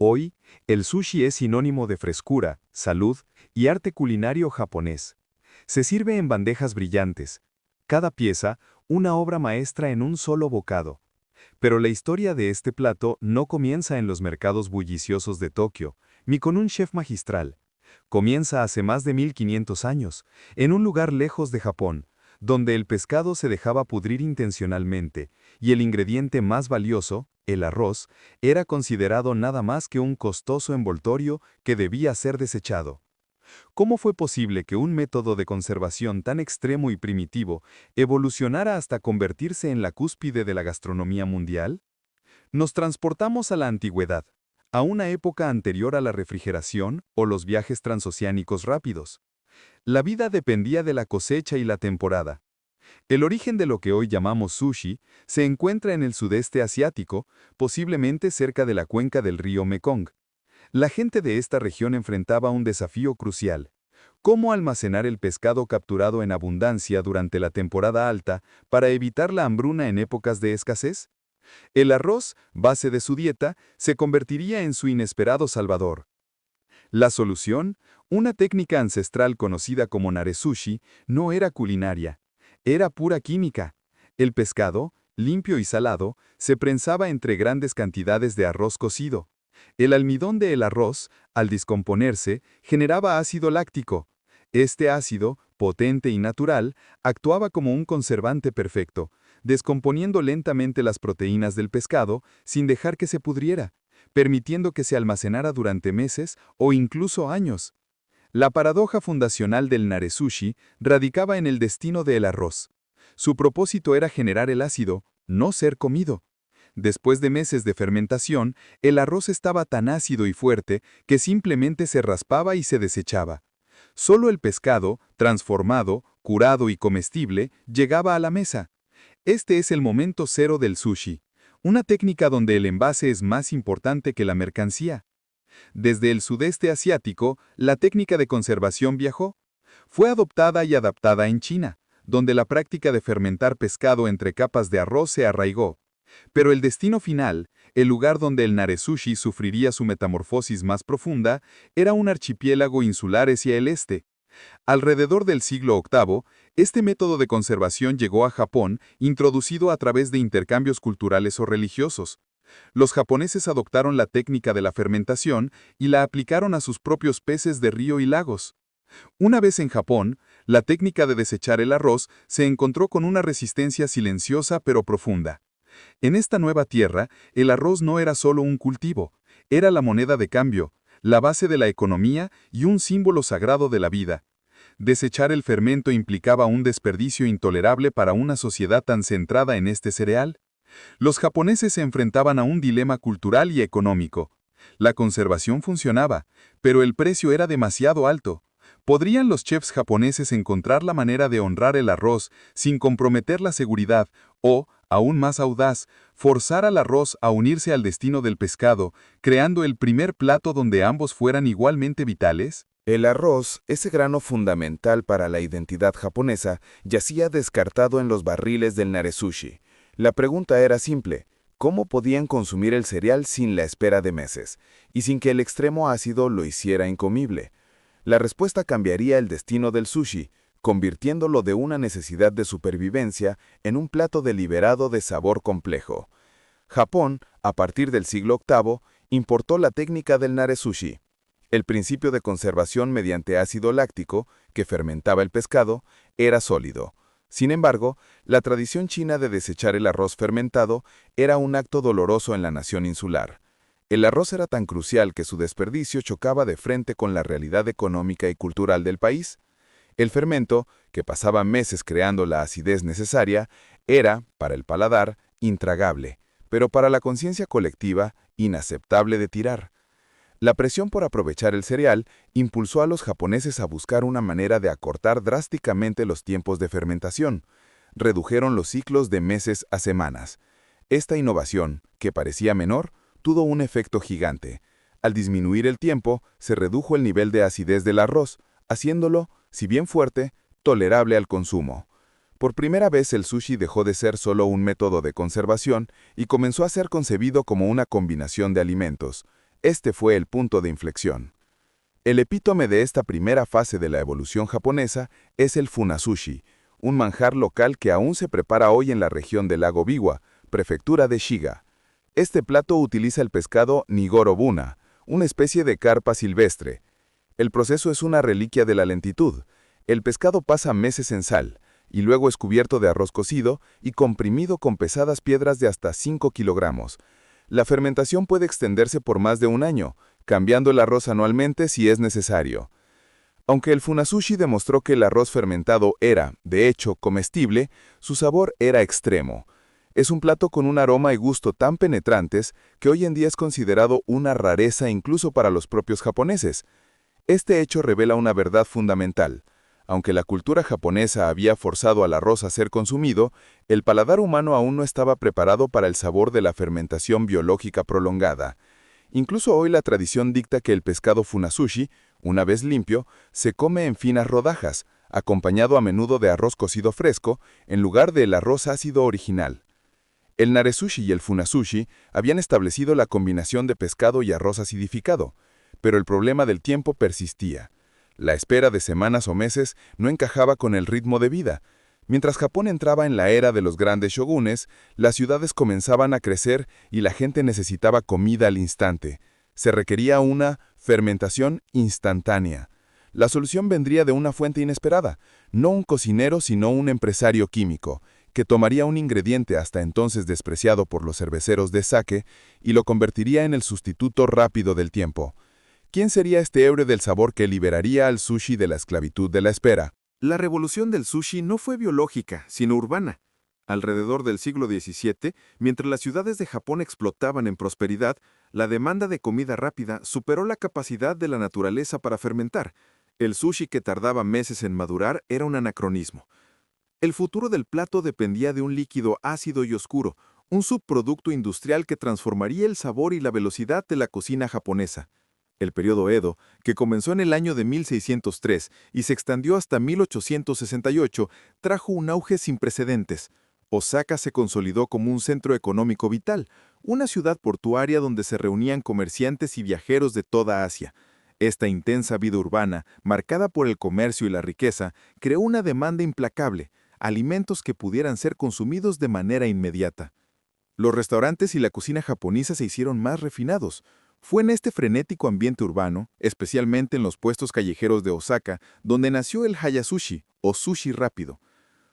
Hoy, el sushi es sinónimo de frescura, salud y arte culinario japonés. Se sirve en bandejas brillantes. Cada pieza, una obra maestra en un solo bocado. Pero la historia de este plato no comienza en los mercados bulliciosos de Tokio, ni con un chef magistral. Comienza hace más de 1500 años, en un lugar lejos de Japón, donde el pescado se dejaba pudrir intencionalmente, y el ingrediente más valioso, el arroz, era considerado nada más que un costoso envoltorio que debía ser desechado. ¿Cómo fue posible que un método de conservación tan extremo y primitivo evolucionara hasta convertirse en la cúspide de la gastronomía mundial? Nos transportamos a la antigüedad, a una época anterior a la refrigeración o los viajes transoceánicos rápidos. La vida dependía de la cosecha y la temporada. El origen de lo que hoy llamamos sushi se encuentra en el sudeste asiático, posiblemente cerca de la cuenca del río Mekong. La gente de esta región enfrentaba un desafío crucial: ¿cómo almacenar el pescado capturado en abundancia durante la temporada alta para evitar la hambruna en épocas de escasez? El arroz, base de su dieta, se convertiría en su inesperado salvador. La solución, una técnica ancestral conocida como nare-sushi, no era culinaria, era pura química. El pescado, limpio y salado, se prensaba entre grandes cantidades de arroz cocido. El almidón del arroz, al descomponerse, generaba ácido láctico. Este ácido, potente y natural, actuaba como un conservante perfecto, descomponiendo lentamente las proteínas del pescado sin dejar que se pudriera, permitiendo que se almacenara durante meses o incluso años. La paradoja fundacional del nare-sushi radicaba en el destino del arroz. Su propósito era generar el ácido, no ser comido. Después de meses de fermentación, el arroz estaba tan ácido y fuerte que simplemente se raspaba y se desechaba. Solo el pescado, transformado, curado y comestible, llegaba a la mesa. Este es el momento cero del sushi, una técnica donde el envase es más importante que la mercancía. Desde el sudeste asiático, la técnica de conservación viajó. Fue adoptada y adaptada en China, donde la práctica de fermentar pescado entre capas de arroz se arraigó. Pero el destino final, el lugar donde el nare-sushi sufriría su metamorfosis más profunda, era un archipiélago insular hacia el este. Alrededor del siglo VIII, este método de conservación llegó a Japón, introducido a través de intercambios culturales o religiosos. Los japoneses adoptaron la técnica de la fermentación y la aplicaron a sus propios peces de río y lagos. Una vez en Japón, la técnica de desechar el arroz se encontró con una resistencia silenciosa pero profunda. En esta nueva tierra, el arroz no era solo un cultivo, era la moneda de cambio, la base de la economía y un símbolo sagrado de la vida. Desechar el fermento implicaba un desperdicio intolerable para una sociedad tan centrada en este cereal. Los japoneses se enfrentaban a un dilema cultural y económico. La conservación funcionaba, pero el precio era demasiado alto. ¿Podrían los chefs japoneses encontrar la manera de honrar el arroz sin comprometer la seguridad o, aún más audaz, forzar al arroz a unirse al destino del pescado, creando el primer plato donde ambos fueran igualmente vitales? El arroz, ese grano fundamental para la identidad japonesa, yacía descartado en los barriles del nare-sushi. La pregunta era simple: ¿cómo podían consumir el cereal sin la espera de meses, y sin que el extremo ácido lo hiciera incomible? La respuesta cambiaría el destino del sushi, convirtiéndolo de una necesidad de supervivencia en un plato deliberado de sabor complejo. Japón, a partir del siglo VIII, importó la técnica del nare-sushi. El principio de conservación mediante ácido láctico, que fermentaba el pescado, era sólido. Sin embargo, la tradición china de desechar el arroz fermentado era un acto doloroso en la nación insular. El arroz era tan crucial que su desperdicio chocaba de frente con la realidad económica y cultural del país. El fermento, que pasaba meses creando la acidez necesaria, era, para el paladar, intragable, pero para la conciencia colectiva, inaceptable de tirar. La presión por aprovechar el cereal impulsó a los japoneses a buscar una manera de acortar drásticamente los tiempos de fermentación. Redujeron los ciclos de meses a semanas. Esta innovación, que parecía menor, tuvo un efecto gigante. Al disminuir el tiempo, se redujo el nivel de acidez del arroz, haciéndolo, si bien fuerte, tolerable al consumo. Por primera vez el sushi dejó de ser solo un método de conservación y comenzó a ser concebido como una combinación de alimentos. Este fue el punto de inflexión. El epítome de esta primera fase de la evolución japonesa es el funasushi, un manjar local que aún se prepara hoy en la región del lago Biwa, prefectura de Shiga. Este plato utiliza el pescado Nigoro buna, una especie de carpa silvestre. El proceso es una reliquia de la lentitud. El pescado pasa meses en sal, y luego es cubierto de arroz cocido y comprimido con pesadas piedras de hasta 5 kilogramos. La fermentación puede extenderse por más de un año, cambiando el arroz anualmente si es necesario. Aunque el funasushi demostró que el arroz fermentado era, de hecho, comestible, su sabor era extremo. Es un plato con un aroma y gusto tan penetrantes que hoy en día es considerado una rareza incluso para los propios japoneses. Este hecho revela una verdad fundamental. Aunque la cultura japonesa había forzado al arroz a ser consumido, el paladar humano aún no estaba preparado para el sabor de la fermentación biológica prolongada. Incluso hoy la tradición dicta que el pescado funasushi, una vez limpio, se come en finas rodajas, acompañado a menudo de arroz cocido fresco, en lugar del arroz ácido original. El naresushi y el funasushi habían establecido la combinación de pescado y arroz acidificado, pero el problema del tiempo persistía. La espera de semanas o meses no encajaba con el ritmo de vida. Mientras Japón entraba en la era de los grandes shogunes, las ciudades comenzaban a crecer y la gente necesitaba comida al instante. Se requería una fermentación instantánea. La solución vendría de una fuente inesperada, no un cocinero sino un empresario químico, que tomaría un ingrediente hasta entonces despreciado por los cerveceros de sake y lo convertiría en el sustituto rápido del tiempo. ¿Quién sería este héroe del sabor que liberaría al sushi de la esclavitud de la espera? La revolución del sushi no fue biológica, sino urbana. Alrededor del siglo XVII, mientras las ciudades de Japón explotaban en prosperidad, la demanda de comida rápida superó la capacidad de la naturaleza para fermentar. El sushi que tardaba meses en madurar era un anacronismo. El futuro del plato dependía de un líquido ácido y oscuro, un subproducto industrial que transformaría el sabor y la velocidad de la cocina japonesa. El periodo Edo, que comenzó en el año de 1603 y se extendió hasta 1868, trajo un auge sin precedentes. Osaka se consolidó como un centro económico vital, una ciudad portuaria donde se reunían comerciantes y viajeros de toda Asia. Esta intensa vida urbana, marcada por el comercio y la riqueza, creó una demanda implacable, alimentos que pudieran ser consumidos de manera inmediata. Los restaurantes y la cocina japonesa se hicieron más refinados. Fue en este frenético ambiente urbano, especialmente en los puestos callejeros de Osaka, donde nació el hayasushi, o sushi rápido.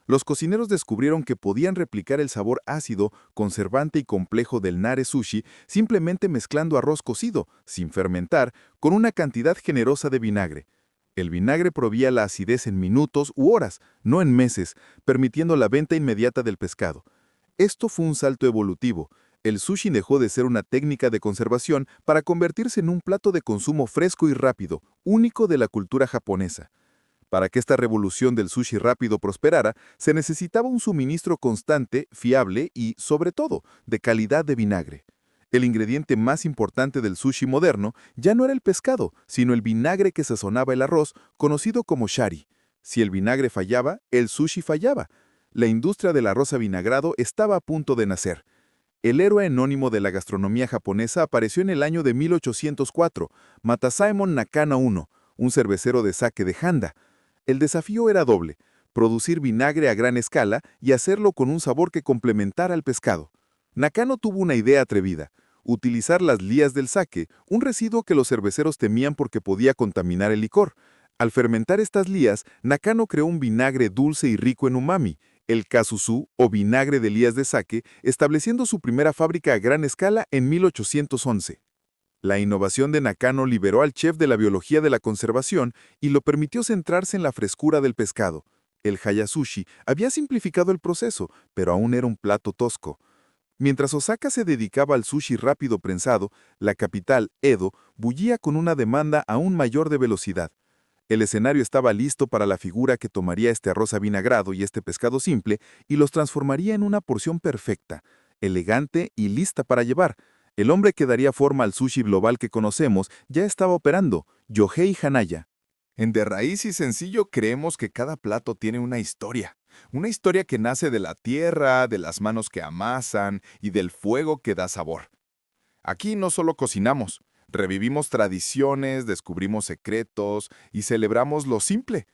Los cocineros descubrieron que podían replicar el sabor ácido, conservante y complejo del nare sushi simplemente mezclando arroz cocido, sin fermentar, con una cantidad generosa de vinagre. El vinagre provía la acidez en minutos u horas, no en meses, permitiendo la venta inmediata del pescado. Esto fue un salto evolutivo. El sushi dejó de ser una técnica de conservación para convertirse en un plato de consumo fresco y rápido, único de la cultura japonesa. Para que esta revolución del sushi rápido prosperara, se necesitaba un suministro constante, fiable y, sobre todo, de calidad de vinagre. El ingrediente más importante del sushi moderno ya no era el pescado, sino el vinagre que sazonaba el arroz, conocido como shari. Si el vinagre fallaba, el sushi fallaba. La industria del arroz avinagrado estaba a punto de nacer. El héroe anónimo de la gastronomía japonesa apareció en el año de 1804, Matasaemon Nakano I, un cervecero de sake de Handa. El desafío era doble: producir vinagre a gran escala y hacerlo con un sabor que complementara al pescado. Nakano tuvo una idea atrevida: utilizar las lías del sake, un residuo que los cerveceros temían porque podía contaminar el licor. Al fermentar estas lías, Nakano creó un vinagre dulce y rico en umami, el kazusu o vinagre de lías de sake, estableciendo su primera fábrica a gran escala en 1811. La innovación de Nakano liberó al chef de la biología de la conservación y lo permitió centrarse en la frescura del pescado. El hayasushi había simplificado el proceso, pero aún era un plato tosco. Mientras Osaka se dedicaba al sushi rápido prensado, la capital, Edo, bullía con una demanda aún mayor de velocidad. El escenario estaba listo para la figura que tomaría este arroz avinagrado y este pescado simple y los transformaría en una porción perfecta, elegante y lista para llevar. El hombre que daría forma al sushi global que conocemos ya estaba operando, Yohei Hanaya. En De Raíz y Sencillo creemos que cada plato tiene una historia que nace de la tierra, de las manos que amasan y del fuego que da sabor. Aquí no solo cocinamos, Revivimos tradiciones, descubrimos secretos y celebramos lo simple.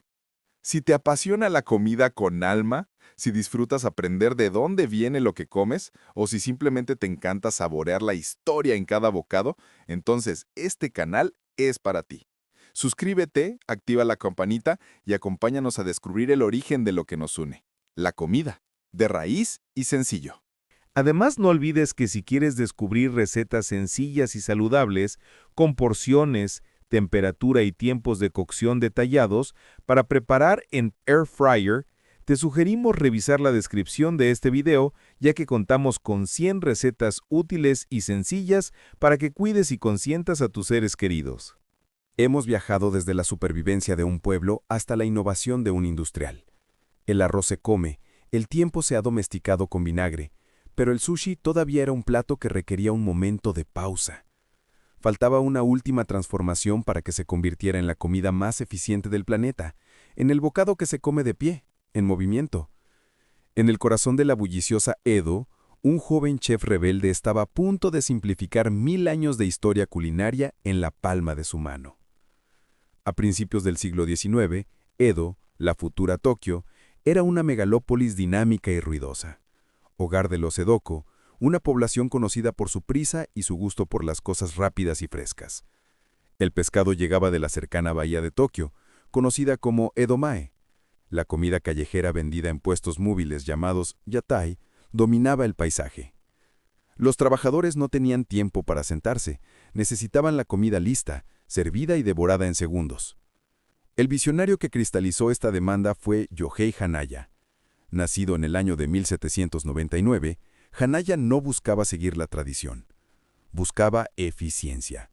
Si te apasiona la comida con alma, si disfrutas aprender de dónde viene lo que comes, o si simplemente te encanta saborear la historia en cada bocado, entonces este canal es para ti. Suscríbete, activa la campanita y acompáñanos a descubrir el origen de lo que nos une, la comida, de raíz y sencillo. Además, no olvides que si quieres descubrir recetas sencillas y saludables, con porciones, temperatura y tiempos de cocción detallados, para preparar en Air Fryer, te sugerimos revisar la descripción de este video, ya que contamos con 100 recetas útiles y sencillas para que cuides y consientas a tus seres queridos. Hemos viajado desde la supervivencia de un pueblo hasta la innovación de un industrial. El arroz se come, el tiempo se ha domesticado con vinagre, pero el sushi todavía era un plato que requería un momento de pausa. Faltaba una última transformación para que se convirtiera en la comida más eficiente del planeta, en el bocado que se come de pie, en movimiento. En el corazón de la bulliciosa Edo, un joven chef rebelde estaba a punto de simplificar 1000 años de historia culinaria en la palma de su mano. A principios del siglo XIX, Edo, la futura Tokio, era una megalópolis dinámica y ruidosa. Hogar de los Edoko, una población conocida por su prisa y su gusto por las cosas rápidas y frescas. El pescado llegaba de la cercana bahía de Tokio, conocida como Edomae. La comida callejera vendida en puestos móviles llamados yatai dominaba el paisaje. Los trabajadores no tenían tiempo para sentarse, necesitaban la comida lista, servida y devorada en segundos. El visionario que cristalizó esta demanda fue Yohei Hanaya. Nacido en el año de 1799, Hanaya no buscaba seguir la tradición. Buscaba eficiencia.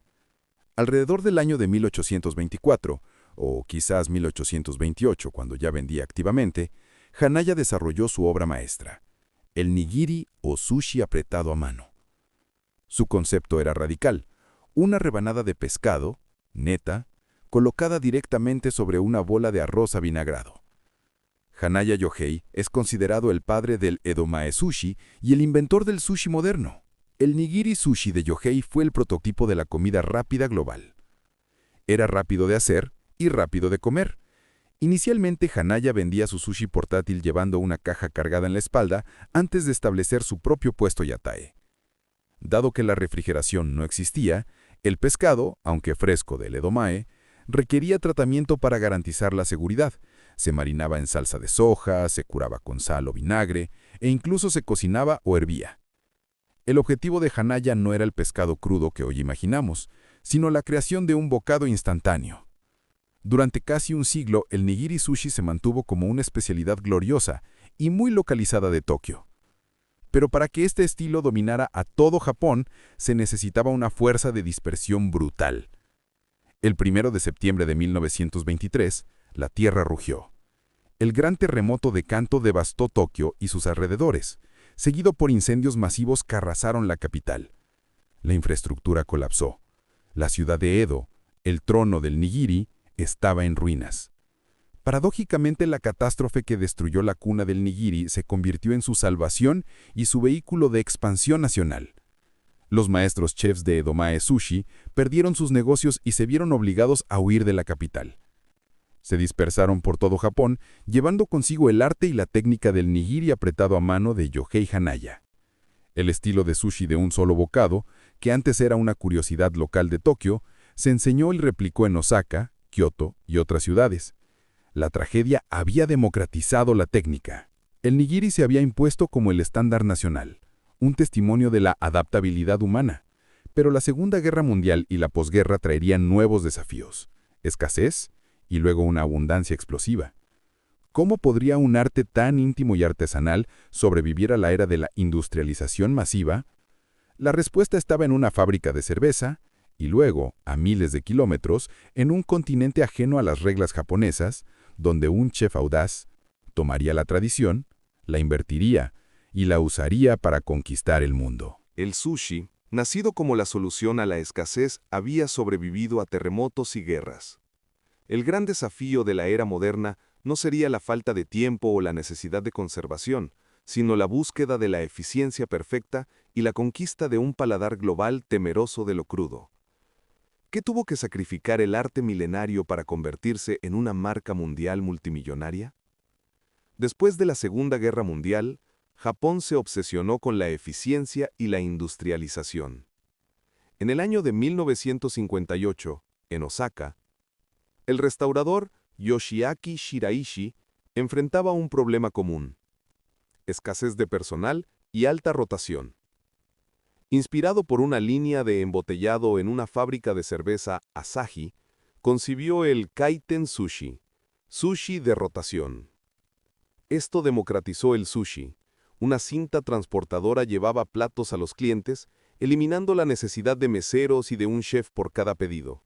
Alrededor del año de 1824, o quizás 1828, cuando ya vendía activamente, Hanaya desarrolló su obra maestra, el nigiri o sushi apretado a mano. Su concepto era radical, una rebanada de pescado, neta, colocada directamente sobre una bola de arroz avinagrado. Hanaya Yohei es considerado el padre del Edomae sushi y el inventor del sushi moderno. El nigiri sushi de Yohei fue el prototipo de la comida rápida global. Era rápido de hacer y rápido de comer. Inicialmente, Hanaya vendía su sushi portátil llevando una caja cargada en la espalda antes de establecer su propio puesto yatae. Dado que la refrigeración no existía, el pescado, aunque fresco del Edomae, requería tratamiento para garantizar la seguridad. Se marinaba en salsa de soja, se curaba con sal o vinagre, e incluso se cocinaba o hervía. El objetivo de Hanaya no era el pescado crudo que hoy imaginamos, sino la creación de un bocado instantáneo. Durante casi un siglo, el nigiri sushi se mantuvo como una especialidad gloriosa y muy localizada de Tokio. Pero para que este estilo dominara a todo Japón, se necesitaba una fuerza de dispersión brutal. El 1 de septiembre de 1923, la tierra rugió. El gran terremoto de Kanto devastó Tokio y sus alrededores, seguido por incendios masivos que arrasaron la capital. La infraestructura colapsó. La ciudad de Edo, el trono del nigiri, estaba en ruinas. Paradójicamente, la catástrofe que destruyó la cuna del nigiri se convirtió en su salvación y su vehículo de expansión nacional. Los maestros chefs de Edomae Sushi perdieron sus negocios y se vieron obligados a huir de la capital. Se dispersaron por todo Japón, llevando consigo el arte y la técnica del nigiri apretado a mano de Yohei Hanaya. El estilo de sushi de un solo bocado, que antes era una curiosidad local de Tokio, se enseñó y replicó en Osaka, Kioto y otras ciudades. La tragedia había democratizado la técnica. El nigiri se había impuesto como el estándar nacional, un testimonio de la adaptabilidad humana. Pero la Segunda Guerra Mundial y la posguerra traerían nuevos desafíos: escasez y luego una abundancia explosiva. ¿Cómo podría un arte tan íntimo y artesanal sobrevivir a la era de la industrialización masiva? La respuesta estaba en una fábrica de cerveza, y luego, a miles de kilómetros, en un continente ajeno a las reglas japonesas, donde un chef audaz tomaría la tradición, la invertiría y la usaría para conquistar el mundo. El sushi, nacido como la solución a la escasez, había sobrevivido a terremotos y guerras. El gran desafío de la era moderna no sería la falta de tiempo o la necesidad de conservación, sino la búsqueda de la eficiencia perfecta y la conquista de un paladar global temeroso de lo crudo. ¿Qué tuvo que sacrificar el arte milenario para convertirse en una marca mundial multimillonaria? Después de la Segunda Guerra Mundial, Japón se obsesionó con la eficiencia y la industrialización. En el año de 1958, en Osaka, el restaurador Yoshiaki Shiraishi enfrentaba un problema común: escasez de personal y alta rotación. Inspirado por una línea de embotellado en una fábrica de cerveza Asahi, concibió el Kaiten Sushi, sushi de rotación. Esto democratizó el sushi. Una cinta transportadora llevaba platos a los clientes, eliminando la necesidad de meseros y de un chef por cada pedido.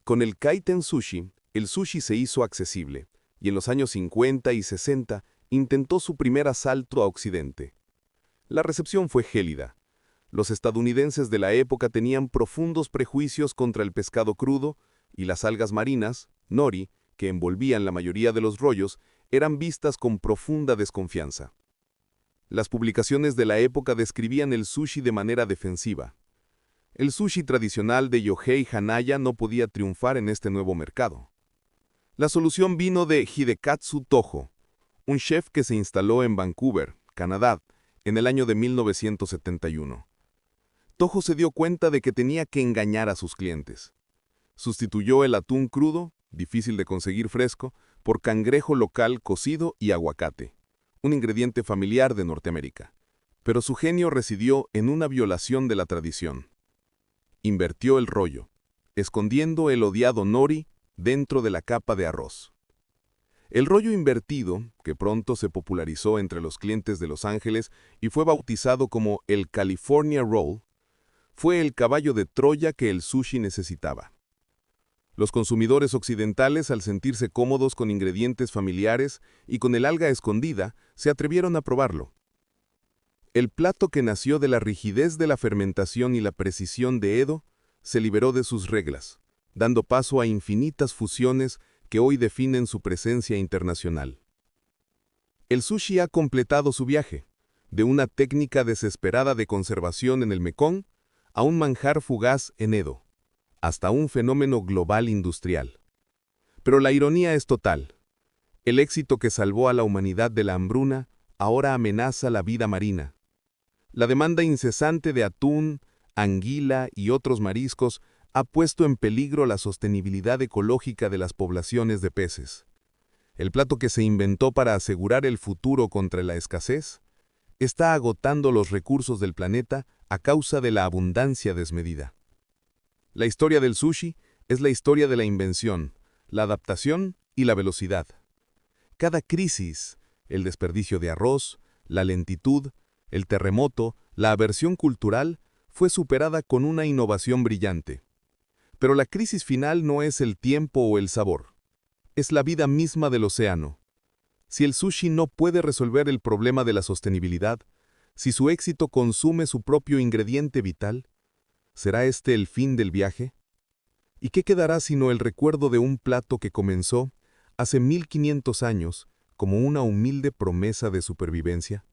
Con el Kaiten Sushi, el sushi se hizo accesible, y en los años 50 y 60 intentó su primer asalto a Occidente. La recepción fue gélida. Los estadounidenses de la época tenían profundos prejuicios contra el pescado crudo, y las algas marinas, nori, que envolvían la mayoría de los rollos, eran vistas con profunda desconfianza. Las publicaciones de la época describían el sushi de manera defensiva. El sushi tradicional de Yohei Hanaya no podía triunfar en este nuevo mercado. La solución vino de Hidekatsu Toho, un chef que se instaló en Vancouver, Canadá, en el año de 1971. Toho se dio cuenta de que tenía que engañar a sus clientes. Sustituyó el atún crudo, difícil de conseguir fresco, por cangrejo local cocido y aguacate, un ingrediente familiar de Norteamérica. Pero su genio residió en una violación de la tradición. Invertió el rollo, escondiendo el odiado nori dentro de la capa de arroz. El rollo invertido, que pronto se popularizó entre los clientes de Los Ángeles y fue bautizado como el California Roll, fue el caballo de Troya que el sushi necesitaba. Los consumidores occidentales, al sentirse cómodos con ingredientes familiares y con el alga escondida, se atrevieron a probarlo. El plato que nació de la rigidez de la fermentación y la precisión de Edo se liberó de sus reglas, dando paso a infinitas fusiones que hoy definen su presencia internacional. El sushi ha completado su viaje, de una técnica desesperada de conservación en el Mekong a un manjar fugaz en Edo, hasta un fenómeno global industrial. Pero la ironía es total. El éxito que salvó a la humanidad de la hambruna ahora amenaza la vida marina. La demanda incesante de atún, anguila y otros mariscos ha puesto en peligro la sostenibilidad ecológica de las poblaciones de peces. El plato que se inventó para asegurar el futuro contra la escasez está agotando los recursos del planeta a causa de la abundancia desmedida. La historia del sushi es la historia de la invención, la adaptación y la velocidad. Cada crisis, el desperdicio de arroz, la lentitud, el terremoto, la aversión cultural, fue superada con una innovación brillante. Pero la crisis final no es el tiempo o el sabor. Es la vida misma del océano. Si el sushi no puede resolver el problema de la sostenibilidad, si su éxito consume su propio ingrediente vital, ¿será este el fin del viaje? ¿Y qué quedará sino el recuerdo de un plato que comenzó, hace 1500 años, como una humilde promesa de supervivencia?